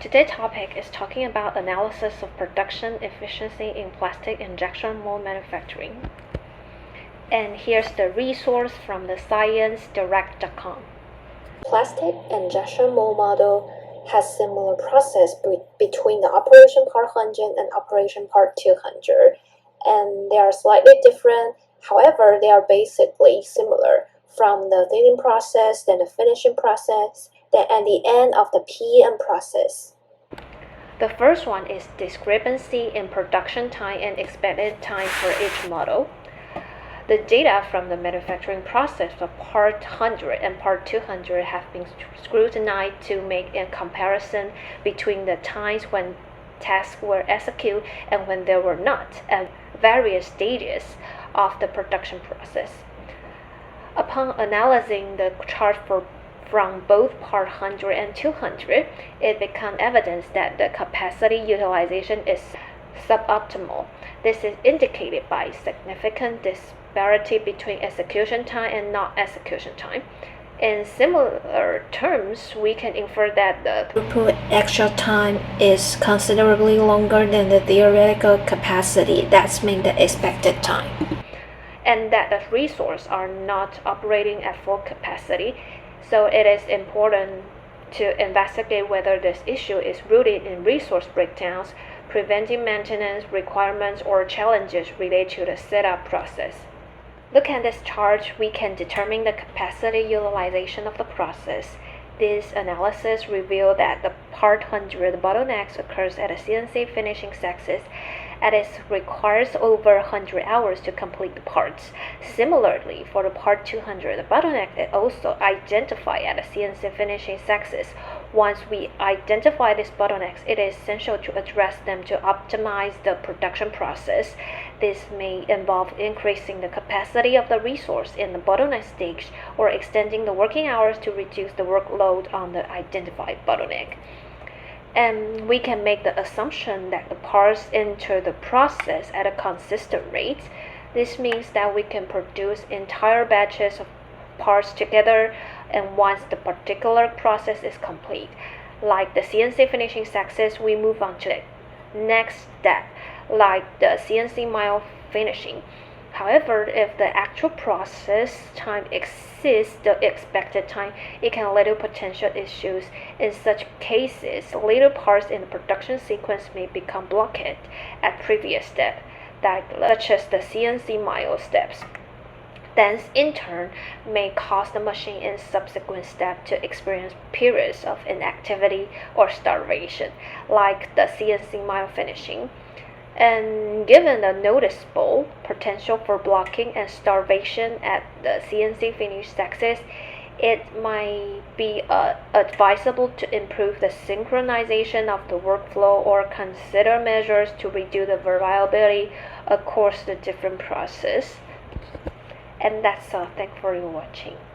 Today's topic is talking about analysis of production efficiency in plastic injection mold manufacturing. And here's the resource from the sciencedirect.com. Plastic injection mold model has similar process between the operation part 100 and operation part 200, and they are slightly different. However, they are basically similar from the thinning process, then the finishing process, then at the end of the PM process. The first one is discrepancy in production time and expected time for each model. The data from the manufacturing process for Part 100 and Part 200 have been scrutinized to make a comparison between the times when tasks were executed and when they were not at various stages of the production process. Upon analyzing the chart from both Part 100 and 200, it became evident that the capacity utilization is suboptimal. This is indicated by significant disparity between execution time and non-execution time. In similar terms, we can infer that the throughput actual time is considerably longer than the theoretical capacity that's made the expected time, and that the resources are not operating at full capacity. So it is important to investigate whether this issue is rooted in resource breakdowns, preventive maintenance requirements, or challenges related to the setup process. Look at this chart, we can determine the capacity utilization of the process. This analysis revealed that the Part 100 bottlenecks occurs at the CNC finishing axis, and it requires over 100 hours to complete the parts. Similarly, for the Part 200, the bottleneck is also identified at the CNC finishing axis. Once we identify these bottlenecks, it is essential to address them to optimize the production process. This may involve increasing the capacity of the resource in the bottleneck stage or extending the working hours to reduce the workload on the identified bottleneck. And we can make the assumption that the parts enter the process at a consistent rate. This means that we can produce entire batches of parts together and once the particular process is complete. Like the CNC finishing axis, we move on to the next step, like the CNC mile finishing. However, if the actual process time exceeds the expected time, it can lead to potential issues. In such cases, later parts in the production sequence may become blocked at previous steps, such as the CNC mile steps. This, in turn, may cause the machine in subsequent steps to experience periods of inactivity or starvation, like the CNC mile finishing. And given the noticeable potential for blocking and starvation at the CNC finish axis, it might be advisable to improve the synchronization of the workflow or consider measures to reduce the variability across the different processes. And that's all. Thanks for watching.